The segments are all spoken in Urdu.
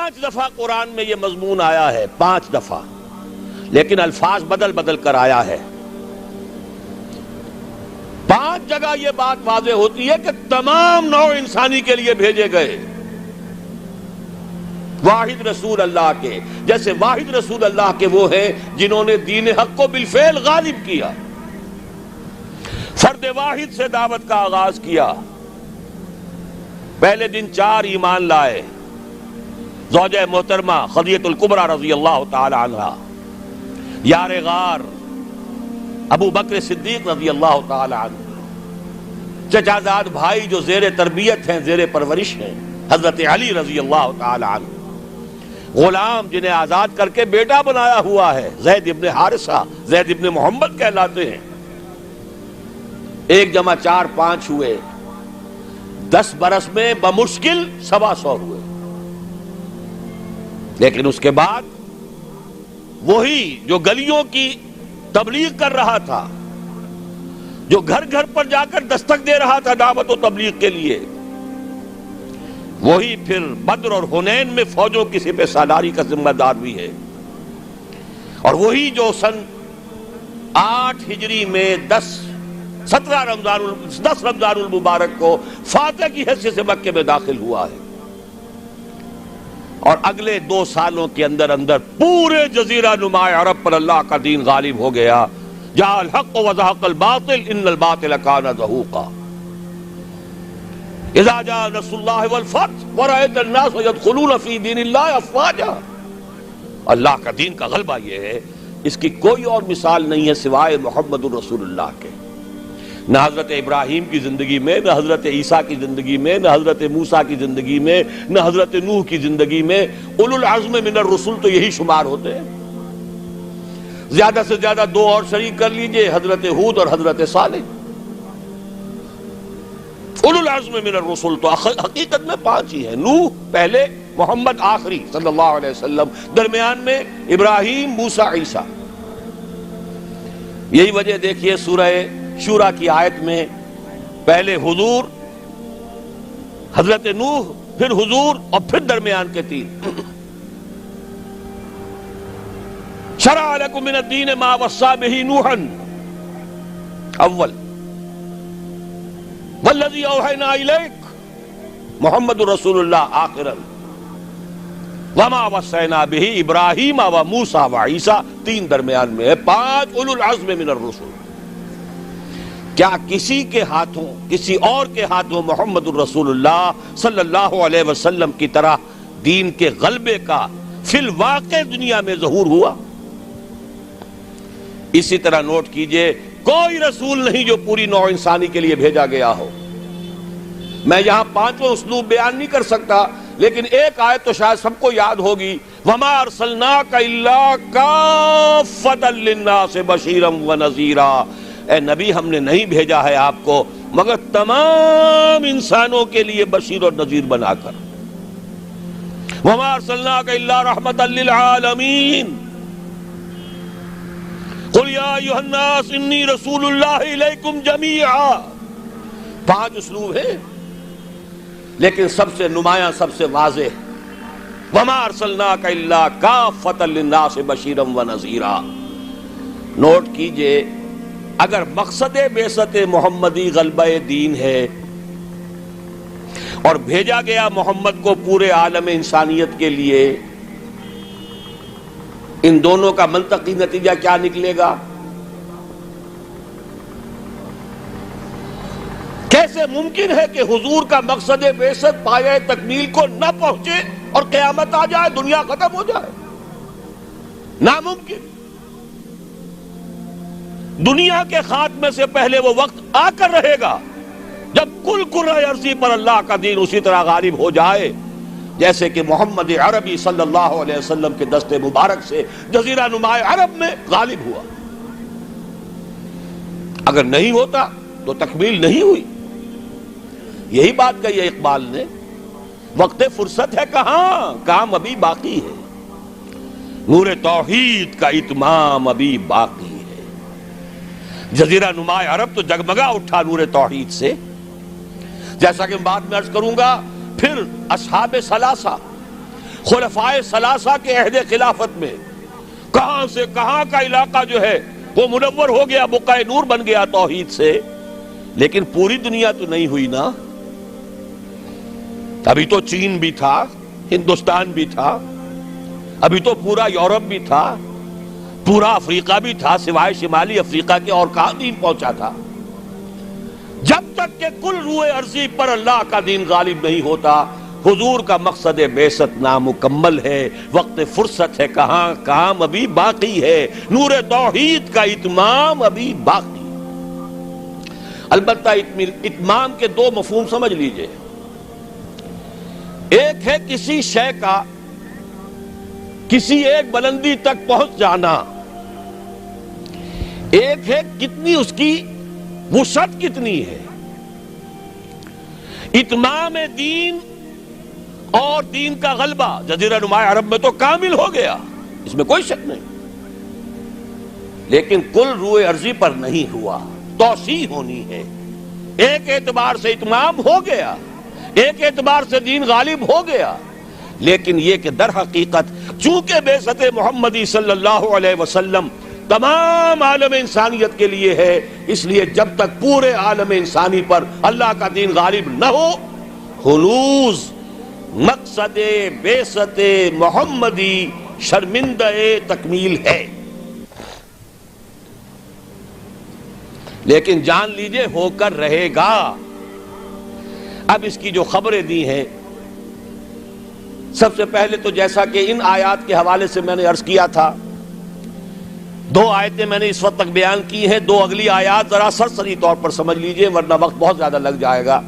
5 دفعہ قرآن میں یہ مضمون آیا ہے، 5 دفعہ، لیکن الفاظ بدل بدل کر آیا ہے۔ 5 جگہ یہ بات واضح ہوتی ہے کہ تمام نوع انسانی کے لیے بھیجے گئے، واحد رسول اللہ کے، جیسے واحد رسول اللہ کے وہ ہیں جنہوں نے دین حق کو بالفعل غالب کیا، فرد واحد سے دعوت کا آغاز کیا۔ پہلے دن 4 ایمان لائے، زوجہ محترمہ خدیجہ الکبریٰ رضی اللہ تعالی عنہا، یار غار ابو بکر صدیق رضی اللہ تعالی عنہ، چچازاد بھائی جو زیر تربیت ہیں، زیر پرورش ہیں، حضرت علی رضی اللہ تعالی عنہ، غلام جنہیں آزاد کر کے بیٹا بنایا ہوا ہے، زید ابن حارثہ، زید ابن محمد کہلاتے ہیں۔ 1 جمع 4 5 ہوئے، 10 برس میں بمشکل 125 ہوئے، لیکن اس کے بعد وہی جو گلیوں کی تبلیغ کر رہا تھا، جو گھر گھر پر جا کر دستک دے رہا تھا دعوت و تبلیغ کے لیے، وہی پھر بدر اور حنین میں فوجوں کی سپہ سالاری کا ذمہ دار بھی ہے، اور وہی جو سن 8 ہجری میں 10 رمضان المبارک کو فاتح کی حیثیت سے مکے میں داخل ہوا ہے، اور اگلے 2 سالوں کے اندر اندر پورے جزیرہ نما عرب پر اللہ کا دین غالب ہو گیا۔ جاء الحق وزهق الباطل ان الباطل كان زهوقا اذا جاء نصر الله والفتح ورأيت الناس يدخلون في دين الله افواجا۔ اللہ کا دین کا غلبہ یہ ہے، اس کی کوئی اور مثال نہیں ہے سوائے محمد الرسول اللہ کے۔ نہ حضرت ابراہیم کی زندگی میں، نہ حضرت عیسیٰ کی زندگی میں، نہ حضرت موسیٰ کی زندگی میں، نہ حضرت نوح کی زندگی میں۔ اولو العزم من الرسل تو یہی شمار ہوتے ہیں، زیادہ سے زیادہ 2 اور شریک کر لیجئے، حضرت ہود اور حضرت صالح۔ اولو العزم من الرسل تو حقیقت میں 5 ہی ہیں، نوح پہلے، محمد آخری صلی اللہ علیہ وسلم، درمیان میں ابراہیم، موسیٰ، عیسیٰ۔ یہی وجہ دیکھیے سورہ شورا کی آیت میں پہلے حضور، حضرت نوح، پھر حضور، اور پھر درمیان کے 3۔ شرع لکم من الدین ما وصی بہ نوحا اول والذی اوحینا الیک محمد رسول اللہ آخرا وما وصینا بہ ابراہیم و موسیٰ و عیسیٰ، 3 درمیان میں ہے، 5 اولو العزم من الرسل۔ کیا کسی کے ہاتھوں، کسی اور کے ہاتھوں محمد الرسول اللہ صلی اللہ علیہ وسلم کی طرح دین کے غلبے کا فی الواقع دنیا میں ظہور ہوا؟ اسی طرح نوٹ کیجئے، کوئی رسول نہیں جو پوری نوع انسانی کے لیے بھیجا گیا ہو۔ میں یہاں 5 اسلوب بیان نہیں کر سکتا، لیکن ایک آیت تو شاید سب کو یاد ہوگی، وَمَا أَرْسَلْنَاكَ إِلَّا كَافَّةً لِلنَّاسِ بَشِيرًا وَنَذِيرًا۔ اے نبی، ہم نے نہیں بھیجا ہے آپ کو مگر تمام انسانوں کے لیے بشیر اور نذیر بنا کر۔ وَمَا أَرْسَلْنَاكَ إِلَّا رَحْمَةً لِلْعَالَمِينَ قُلْ يَا أَيُّهَا النَّاسُ إِنِّي رَسُولُ اللَّهِ إِلَيْكُمْ جَمِيعًا۔ 5 اسلوب ہیں، لیکن سب سے نمایاں، سب سے واضح، وَمَا أَرْسَلْنَاكَ إِلَّا كَافَّةً لِلنَّاسِ بَشِيرًا وَنَذِيرًا۔ نوٹ کیجئے، اگر مقصد بعثت محمدی غلبہ دین ہے اور بھیجا گیا محمد کو پورے عالم انسانیت کے لیے، ان دونوں کا منطقی نتیجہ کیا نکلے گا؟ کیسے ممکن ہے کہ حضور کا مقصد بعثت پایہ تکمیل کو نہ پہنچے اور قیامت آ جائے، دنیا ختم ہو جائے؟ ناممکن۔ دنیا کے خاتمے سے پہلے وہ وقت آ کر رہے گا جب کل کرۂ ارضی پر اللہ کا دین اسی طرح غالب ہو جائے جیسے کہ محمد عربی صلی اللہ علیہ وسلم کے دست مبارک سے جزیرہ نما عرب میں غالب ہوا۔ اگر نہیں ہوتا تو تکمیل نہیں ہوئی۔ یہی بات کہی ہے اقبال نے، وقت فرصت ہے کہاں، کام ابھی باقی ہے، نور توحید کا اتمام ابھی باقی ہے۔ جزیرہ نما عرب تو جگمگا اٹھا نور توحید سے، جیسا کہ بعد میں عرض کروں گا۔ پھر اصحاب ثلاثہ خلفائے ثلاثہ کے عہد خلافت میں کہاں سے کہاں کا علاقہ جو ہے وہ منور ہو گیا، بقعہ نور بن گیا توحید سے، لیکن پوری دنیا تو نہیں ہوئی نا۔ ابھی تو چین بھی تھا، ہندوستان بھی تھا، ابھی تو پورا یورپ بھی تھا، پورا افریقہ بھی تھا، سوائے شمالی افریقہ کے اور کہاں دین پہنچا تھا؟ جب تک کہ کل روئے ارضی پر اللہ کا دین غالب نہیں ہوتا، حضور کا مقصد بعثت نامکمل ہے، وقت فرصت ہے کہاں، کام ابھی باقی ہے، نور توحید کا اتمام ابھی باقی۔ البتہ اتمام کے دو مفہوم سمجھ لیجئے، ایک ہے کسی شے کا کسی ایک بلندی تک پہنچ جانا، ایک ہے کتنی اس کی وسعت کتنی ہے۔ اتمام دین اور دین کا غلبہ جزیرہ نما عرب میں تو کامل ہو گیا، اس میں کوئی شک نہیں، لیکن کل روئے ارضی پر نہیں ہوا، توسیع ہونی ہے۔ ایک اعتبار سے اتمام ہو گیا، ایک اعتبار سے دین غالب ہو گیا، لیکن یہ کہ در حقیقت چونکہ بعثت محمدی صلی اللہ علیہ وسلم تمام عالم انسانیت کے لیے ہے، اس لیے جب تک پورے عالم انسانی پر اللہ کا دین غالب نہ ہو، ہنوز مقصد بعثت محمدی شرمندہ تکمیل ہے۔ لیکن جان لیجئے ہو کر رہے گا۔ اب اس کی جو خبریں دی ہیں، سب سے پہلے تو جیسا کہ ان آیات کے حوالے سے میں نے عرض کیا تھا، دو آیتیں میں نے اس وقت تک بیان کی ہیں، دو اگلی آیات ذرا سرسری طور پر سمجھ لیجئے ورنہ وقت بہت زیادہ لگ جائے گا۔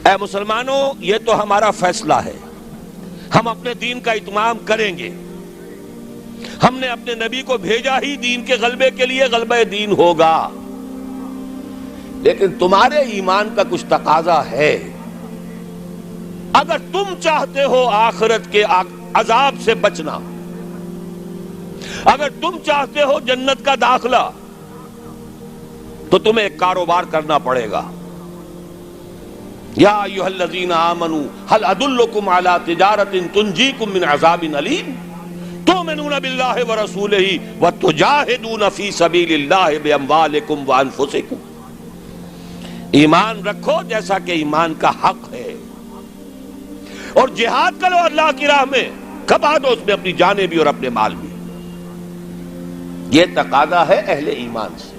اے مسلمانوں، یہ تو ہمارا فیصلہ ہے، ہم اپنے دین کا اتمام کریں گے، ہم نے اپنے نبی کو بھیجا ہی دین کے غلبے کے لیے، غلبہ دین ہوگا، لیکن تمہارے ایمان کا کچھ تقاضا ہے۔ اگر تم چاہتے ہو آخرت کے عذاب سے بچنا، اگر تم چاہتے ہو جنت کا داخلہ، تو تمہیں ایک کاروبار کرنا پڑے گا۔ یا ایھا الذین آمنوا هل ادلکم علی تجارۃ تنجیکم من عذاب علیم تؤمنون باللہ ورسولہ وتجاہدون فی سبیل اللہ باموالکم وانفسکم۔ ایمان رکھو جیسا کہ ایمان کا حق ہے، اور جہاد کرو اللہ کی راہ میں، کھپا دو اس میں اپنی جانیں بھی اور اپنے مال بھی۔ یہ تقاضا ہے اہل ایمان سے۔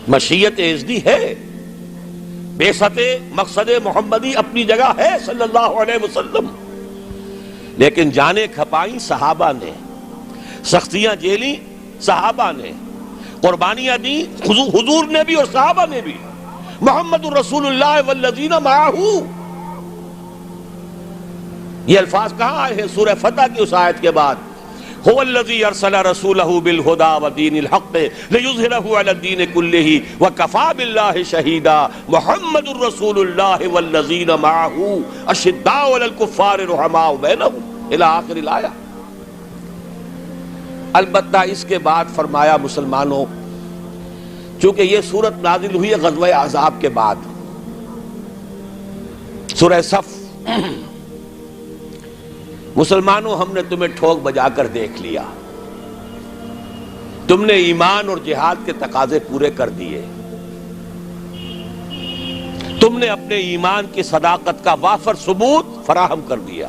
مشیت ازدی ہے، بعثت مقصد محمدی اپنی جگہ ہے صلی اللہ علیہ وسلم، لیکن جانیں کھپائیں صحابہ نے، سختیاں جھیلی صحابہ نے، قربانیاں دی حضور نے بھی اور صحابہ نے بھی۔ محمد الرسول اللہ والذین معہ، یہ الفاظ کہاں آئے ہیں؟ سورہ فتح کی اس آیت کے بعد، هو الذی ارسل رسولہ بالہدی ودین الحق لیظہرہ علی الدین کلہ وکفی باللہ شہیدا محمد الرسول اللہ والذین معہ اشداء علی الکفار رحماء بینہم الی آخر الآیہ۔ البتہ اس کے بعد فرمایا مسلمانوں، چونکہ یہ سورت نازل ہوئی ہے غزوہ احزاب کے بعد، سورہ صف، مسلمانوں ہم نے تمہیں ٹھوک بجا کر دیکھ لیا، تم نے ایمان اور جہاد کے تقاضے پورے کر دیے، تم نے اپنے ایمان کی صداقت کا وافر ثبوت فراہم کر دیا،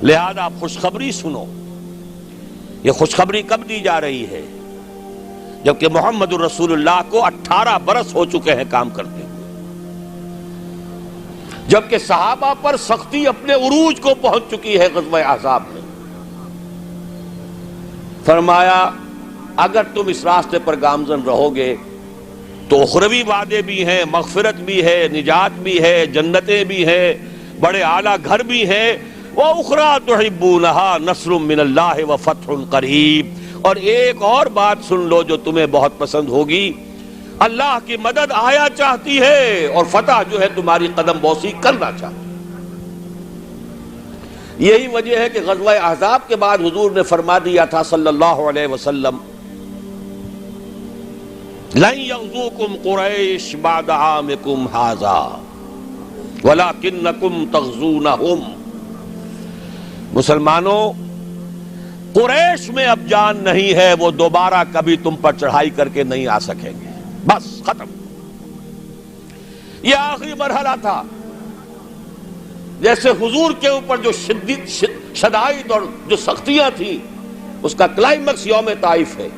لہذا خوشخبری سنو۔ یہ خوشخبری کب دی جا رہی ہے؟ جبکہ محمد الرسول اللہ کو 18 برس ہو چکے ہیں کام کرتے ہوئے، جبکہ صحابہ پر سختی اپنے عروج کو پہنچ چکی ہے غزوہ احزاب میں۔ فرمایا اگر تم اس راستے پر گامزن رہو گے تو اخروی وعدے بھی ہیں، مغفرت بھی ہے، نجات بھی ہے، جنتیں بھی ہیں، بڑے اعلیٰ گھر بھی ہیں، وَأُخْرَىٰ تُحِبُّونَهَا نَصْرٌ مِّنَ اللَّهِ وَفَتْحٌ قَرِيبٌ، اور ایک اور بات سن لو جو تمہیں بہت پسند ہوگی، اللہ کی مدد آیا چاہتی ہے اور فتح جو ہے تمہاری قدم بوسی کرنا چاہتی ہے۔ یہی وجہ ہے کہ غزوہ احزاب کے بعد حضور نے فرما دیا تھا صلی اللہ علیہ وسلم، لَن يَغْزُوكُمْ قُرَيْشٌ بَعْدَ عَامِكُمْ هَٰذَا وَلَكِنَّكُمْ تَغْزُونَهُمْ۔ مسلمانوں، قریش میں اب جان نہیں ہے، وہ دوبارہ کبھی تم پر چڑھائی کر کے نہیں آ سکیں گے، بس ختم۔ یہ آخری مرحلہ تھا۔ جیسے حضور کے اوپر جو شدائد اور جو سختیاں تھیں، اس کا کلائمیکس یوم طائف ہے،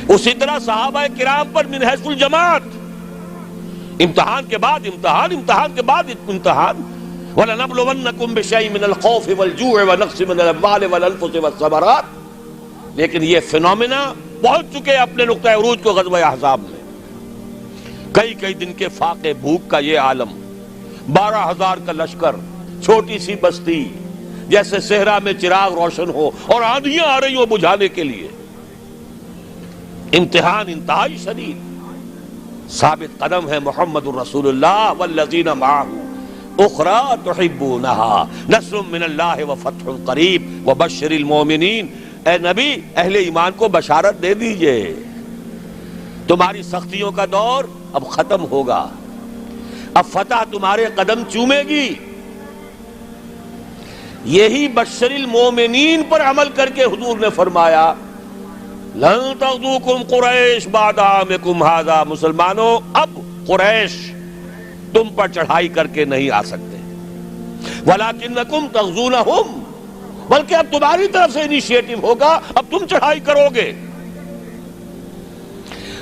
اسی طرح صحابہ کرام پر من حیث الجماعت امتحان کے بعد امتحان، امتحان کے بعد امتحان۔ وَلَنَبْلُوَنَّكُمْ بِشَيْءٍ مِّنَ الْخَوْفِ وَالْجُوعِ وَنَقْصٍ مِّنَ الْأَمْوَالِ وَالْأَنفُسِ وَالثَّمَرَاتِ، لیکن یہ فینومینا پہنچ چکے اپنے نقطہ عروج کو غزوہ احزاب میں۔ کئی دن کے فاقے بھوک کا یہ عالم، 12,000 کا لشکر، چھوٹی سی بستی، جیسے صحرا میں چراغ روشن ہو اور آندھیاں آ رہی ہوں بجھانے کے لیے۔ امتحان انتہائی شدید۔ ثابت قدم ہے محمد الرسول اللہ والذین معہ اخری تحبونہا نصر من اللہ وفتح قریب وبشر المومنین۔ اے نبی، اہل ایمان کو بشارت دے دیجئے، تمہاری سختیوں کا دور اب ختم ہوگا، اب فتح تمہارے قدم چومے گی۔ یہی بشر المومنین پر عمل کر کے حضور نے فرمایا لن تغزوکم قریش بعد عامکم ھذا۔ مسلمانوں، اب قریش تم پر چڑھائی کر کے نہیں آ سکتے، وَلَكِنَّكُمْ تَغْزُونَهُمْ، بلکہ اب تمہاری طرف سے انیشیٹو ہوگا، اب تم چڑھائی کرو گے۔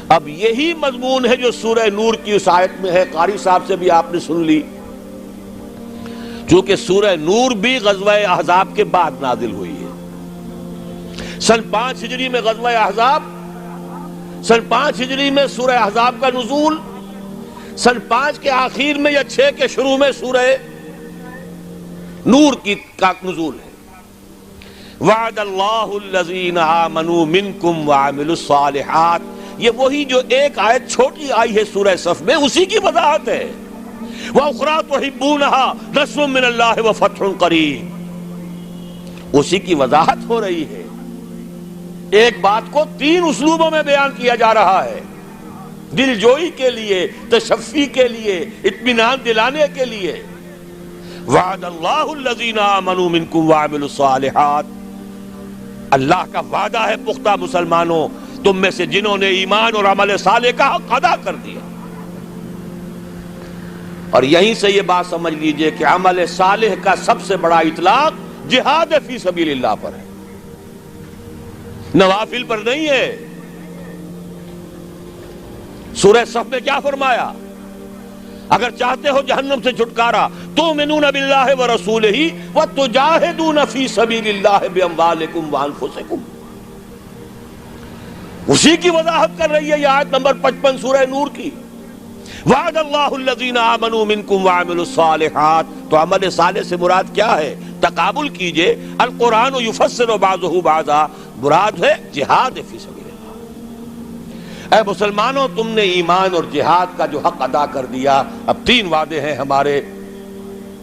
اب یہی مضمون ہے جو سورہ نور کی اس آیت میں ہے، قاری صاحب سے بھی آپ نے سن لی، چونکہ سورہ نور بھی غزوہ احزاب کے بعد نازل ہوئی ہے۔ سن 5 ہجری میں غزوہ احزاب، سن 5 ہجری میں سورہ احزاب کا نزول، سن 5 کے آخر میں یا 6 کے شروع میں سورہ نور کا نزول ہے۔ وعد اللہ الذین آمنوا منکم وعملوا الصالحات، یہ وہی جو ایک آیت چھوٹی آئی ہے سورہ صف میں، اسی کی وضاحت ہے۔ وَأُخْرَىٰ تُحِبُّونَهَا نَصْرٌ مِّنَ اللَّهِ وَفَتْحٌ قَرِيبٌ، اسی کی وضاحت ہو رہی ہے۔ ایک بات کو 3 اسلوبوں میں بیان کیا جا رہا ہے، دل جوئی کے لیے، تشفی کے لیے، اطمینان دلانے کے لیے۔ وعد اللہ الذین آمنوا منکم وعملوا الصالحات، اللہ کا وعدہ ہے پختہ مسلمانوں، تم میں سے جنہوں نے ایمان اور عمل صالح کا حق ادا کر دیا۔ اور یہیں سے یہ بات سمجھ لیجئے کہ عمل صالح کا سب سے بڑا اطلاق جہاد فی سبیل اللہ پر ہے، نوافل پر نہیں ہے۔ سورہ صف میں کیا فرمایا؟ اگر چاہتے ہو جہنم سے چھٹکارا، تؤمنون باللہ ورسولہ وتجاہدون فی سبیل اللہ باموالکم وانفسکم، اسی کی وضاحت کر رہی ہے یہ آیت نمبر 55 سورہ نور کی۔ وعد اللہ الذین آمنوا منکم وعملوا الصالحات، تو عمل صالح سے مراد کیا ہے؟ تقابل کیجئے، القرآن یفسر بعضہ بعضا، مراد ہے جہاد فی سبیل اللہ۔ اے مسلمانوں، تم نے ایمان اور جہاد کا جو حق ادا کر دیا، اب 3 وعدے ہیں ہمارے،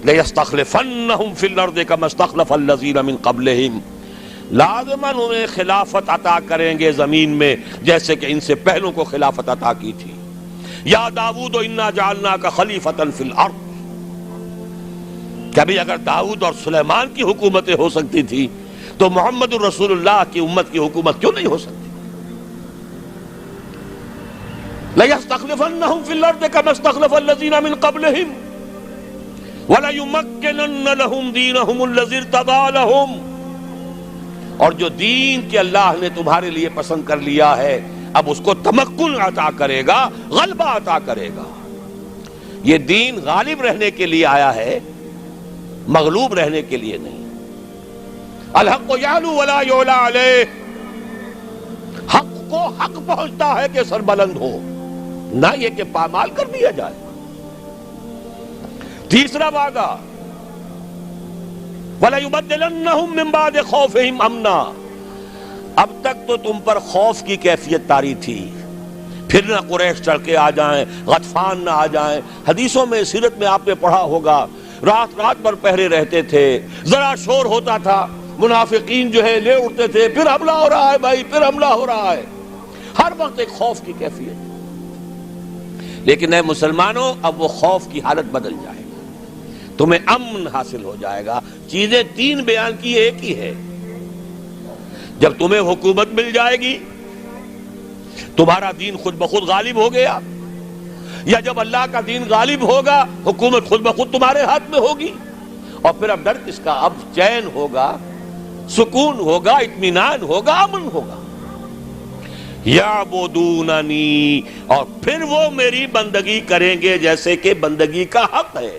لَيَسْتَخْلِفَنَّهُمْ فِي الْأَرْضِ كَمَا اسْتَخْلَفَ الَّذِينَ مِنْ قَبْلِهِمْ، لازماً انہیں خلافت عطا کریں گے زمین میں جیسے کہ ان سے پہلوں کو خلافت عطا کی تھی۔ یا داؤد انا جعلناک خلیفۃ فی الارض، کبھی اگر داؤد اور سلیمان کی حکومتیں ہو سکتی تھی تو محمد الرسول اللہ کی امت کی حکومت کیوں نہیں ہو سکتی؟ لَيَسْتَخْلِفَنَّهُمْ فِي الْأَرْضِ كَمَا اسْتَخْلَفَ الَّذِينَ مِنْ قَبْلِهِمْ وَلَيُمَكِّنَنَّ لَهُمْ دِينَهُمُ الَّذِي ارْتَضَىٰ لَهُمْ، اور جو دین کے اللہ نے تمہارے لیے پسند کر لیا ہے، اب اس کو تمکن عطا کرے گا، غلبہ عطا کرے گا۔ یہ دین غالب رہنے کے لیے آیا ہے، مغلوب رہنے کے لیے نہیں۔ الحق یعلو ولا یعلی علیہ، حق کو حق پہنچتا ہے کہ سر بلند ہو، نہ یہ کہ پامال کر دیا جائے۔ تیسرا وعدہ وَلَيُبَدِّلَنَّهُمْ مِنْ بَعْدِ خَوْفِهِمْ أَمْنًا، اب تک تو تم پر خوف کی کیفیت طاری تھی، پھر نہ قریش چڑھ کے آ جائیں، غطفان نہ آ جائیں۔ حدیثوں میں، سیرت میں آپ نے پڑھا ہوگا، رات رات بھر پہرے رہتے تھے، ذرا شور ہوتا تھا منافقین جو ہے لے اٹھتے تھے، پھر حملہ ہو رہا ہے بھائی، پھر حملہ ہو رہا ہے، ہر وقت ایک خوف کی کیفیت۔ لیکن اے مسلمانوں اب وہ خوف کی حالت بدل جائے گا، تمہیں امن حاصل ہو جائے گا۔ چیزیں تین بیان کی ایک ہی ہے۔ جب تمہیں حکومت مل جائے گی، تمہارا دین خود بخود غالب ہو گیا، یا جب اللہ کا دین غالب ہوگا حکومت خود بخود تمہارے ہاتھ میں ہوگی، اور پھر اب ڈر کس کا؟ اب چین ہوگا، سکون ہوگا، اطمینان ہوگا، امن ہوگا۔ یعبدوننی، اور پھر وہ میری بندگی کریں گے جیسے کہ بندگی کا حق ہے۔